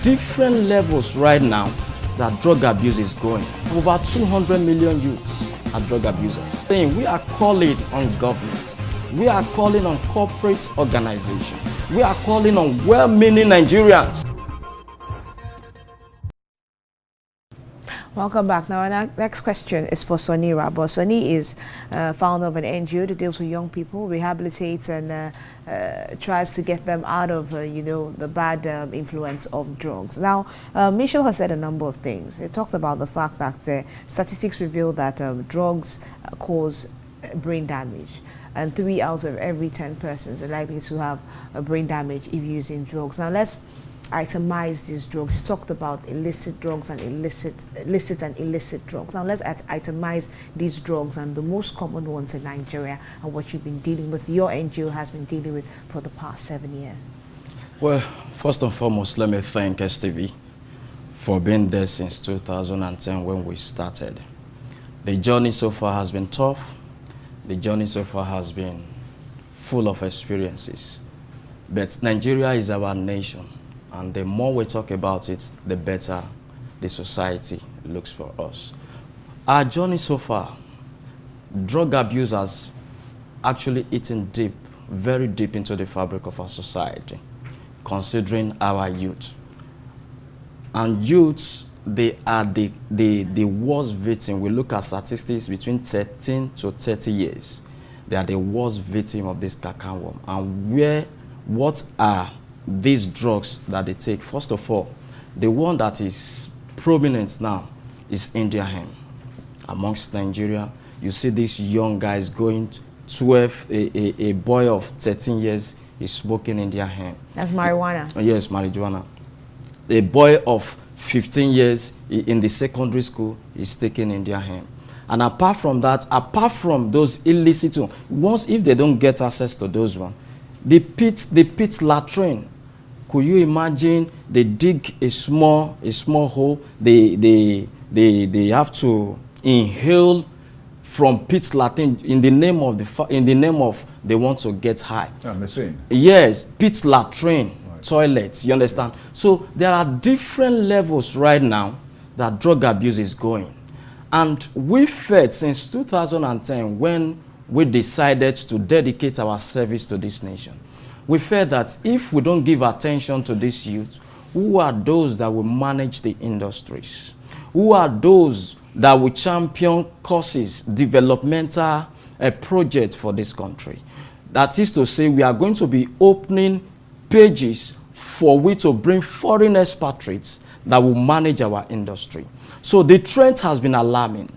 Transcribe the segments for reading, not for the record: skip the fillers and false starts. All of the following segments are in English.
different levels right now that drug abuse is going. Over 200 million youths are drug abusers. We are calling on governments. We are calling on corporate organizations. We are calling on well-meaning Nigerians. Welcome back. Now, our next question is for Sonny Rabo. Sonny is founder of an NGO that deals with young people, rehabilitates and tries to get them out of, the bad influence of drugs. Now, Michelle has said a number of things. He talked about the fact that statistics reveal that drugs cause brain damage. And 3 out of every 10 persons are likely to have a brain damage if using drugs. Now, let's itemize these drugs. He talked about illicit drugs and illicit drugs. Now let's itemize these drugs and the most common ones in Nigeria and what you've been dealing with, your NGO has been dealing with for the past 7 years. Well, first and foremost, let me thank STV for being there since 2010 when we started. The journey so far has been tough. The journey so far has been full of experiences. But Nigeria is our nation. And the more we talk about it, the better the society looks for us. Our journey so far, drug abuse has actually eaten deep, very deep into the fabric of our society, considering our youth. And youths, they are the worst victim. We look at statistics between 13 to 30 years. They are the worst victim of this cacanworm. And what are these drugs that they take? First of all, the one that is prominent now is Indian hemp. Amongst Nigeria, you see these young guys going 12, a boy of 13 years is smoking Indian hemp. That's marijuana. Yes, marijuana. A boy of 15 years in the secondary school is taking Indian hemp. And apart from that, apart from those illicit ones, if they don't get access to those ones, the pit latrine. Could you imagine they dig a small hole, they have to inhale from pit latrine in the name of they want to get high. Machine. Yes, pit latrine, right. Toilets, you understand? So there are different levels right now that drug abuse is going. And we felt since 2010 when we decided to dedicate our service to this nation. We felt that if we don't give attention to this youth, who are those that will manage the industries? Who are those that will champion causes, developmental projects for this country? That is to say, we are going to be opening pages for we to bring foreign expatriates that will manage our industry. So the trend has been alarming.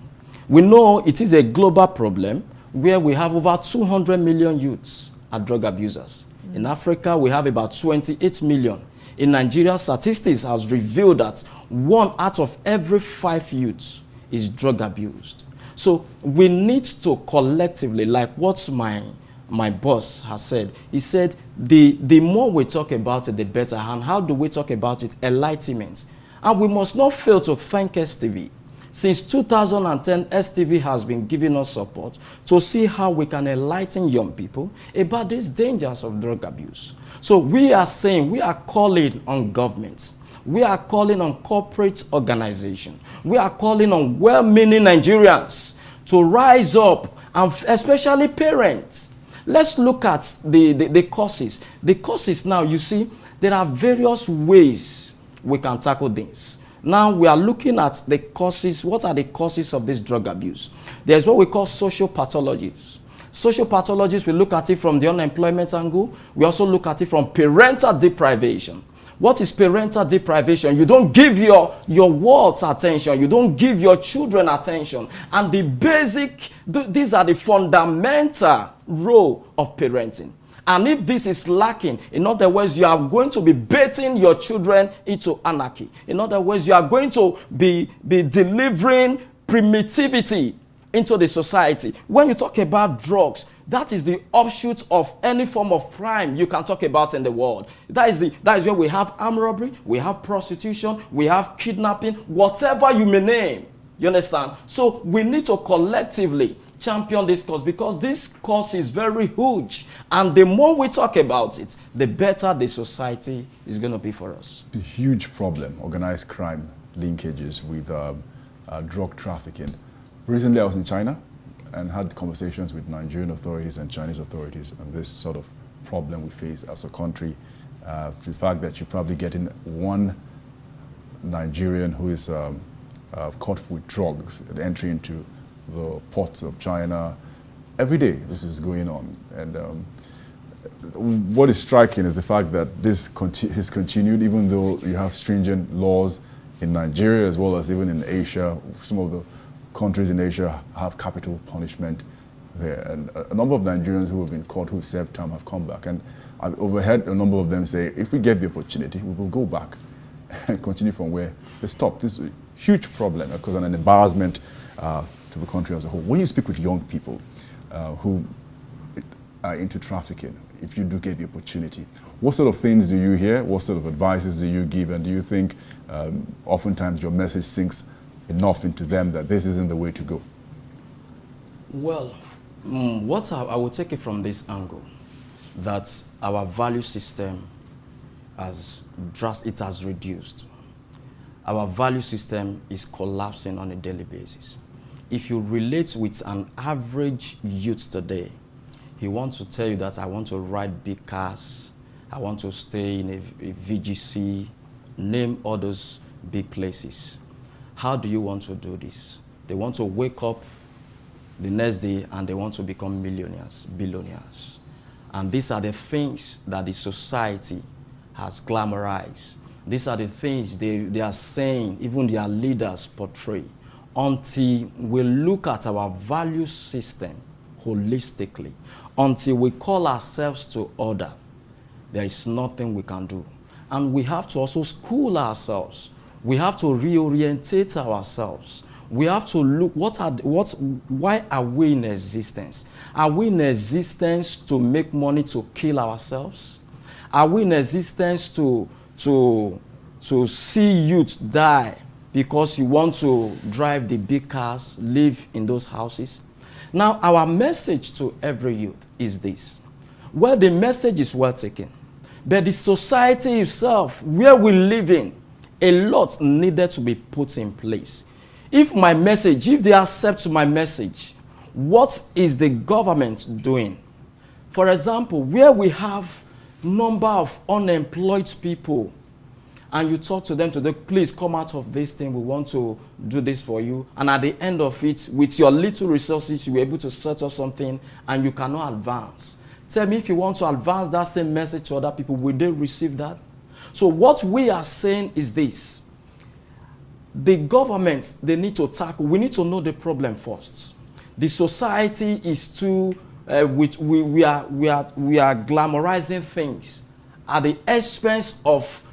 We know it is a global problem where we have over 200 million youths are drug abusers. In Africa, we have about 28 million. In Nigeria, statistics has revealed that 1 out of every 5 youths is drug abused. So we need to collectively, like what my boss has said, he said, the more we talk about it, the better. And how do we talk about it? Enlightenment. And we must not fail to thank STV. Since 2010, STV has been giving us support to see how we can enlighten young people about these dangers of drug abuse. So we are saying, we are calling on governments. We are calling on corporate organizations. We are calling on well-meaning Nigerians to rise up, and especially parents. Let's look at the causes. The causes now, you see, there are various ways we can tackle this. Now we are looking at the causes. What are the causes of this drug abuse? There's what we call social pathologies. Social pathologies, we look at it from the unemployment angle. We also look at it from parental deprivation. What is parental deprivation? You don't give your wards attention. You don't give your children attention. And the basic, these are the fundamental role of parenting. And if this is lacking, in other words, you are going to be baiting your children into anarchy. In other words, you are going to be delivering primitivity into the society. When you talk about drugs, that is the offshoot of any form of crime you can talk about in the world. That is where we have armed robbery, we have prostitution, we have kidnapping, whatever you may name. You understand? So we need to collectively champion this cause, because this cause is very huge. And the more we talk about it, the better the society is going to be for us. It's a huge problem, organized crime linkages with drug trafficking. Recently, I was in China and had conversations with Nigerian authorities and Chinese authorities on this sort of problem we face as a country. The fact that you're probably getting one Nigerian who is caught with drugs and entry into the ports of China. Every day this is going on. And what is striking is the fact that this has continued, even though you have stringent laws in Nigeria as well as even in Asia. Some of the countries in Asia have capital punishment there. And a number of Nigerians who have been caught, who've served time, have come back. And I've overheard a number of them say, if we get the opportunity, we will go back and continue from where they stopped. This is a huge problem because an embarrassment to the country as a whole. When you speak with young people who are into trafficking, if you do get the opportunity, what sort of things do you hear? What sort of advices do you give? And do you think oftentimes your message sinks enough into them that this isn't the way to go? Well, I will take it from this angle, that our value system has reduced. Our value system is collapsing on a daily basis. If you relate with an average youth today, he wants to tell you that I want to ride big cars, I want to stay in a VGC, name all those big places. How do you want to do this? They want to wake up the next day and they want to become millionaires, billionaires. And these are the things that the society has glamorized. These are the things they are saying, even their leaders portray. Until we look at our value system holistically, until we call ourselves to order, there is nothing we can do. And we have to also school ourselves. We have to reorientate ourselves. We have to look, why are we in existence? Are we in existence to make money to kill ourselves? Are we in existence to see youth die because you want to drive the big cars, live in those houses? Now, our message to every youth is this. Well, the message is well taken, but the society itself, where we live in, a lot needed to be put in place. If they accept my message, what is the government doing? For example, where we have number of unemployed people, and you talk to them today, please come out of this thing, we want to do this for you. And at the end of it, with your little resources, you're able to set up something and you cannot advance. Tell me, if you want to advance that same message to other people, will they receive that? So what we are saying is this. The government, they need to tackle, we need to know the problem first. The society is too, we are glamorizing things at the expense of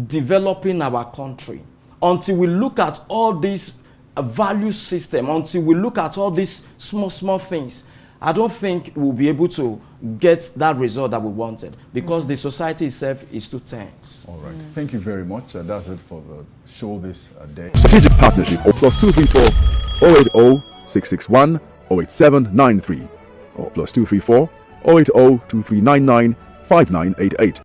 developing our country. Until we look at all this value system, until we look at all these small things, I don't think we'll be able to get that result that we wanted, because the society itself is too tense. All right. Thank you very much. That's it for the show this day. Strategic Partnership of +234 080 661 08793 or +234 080 2399 5988.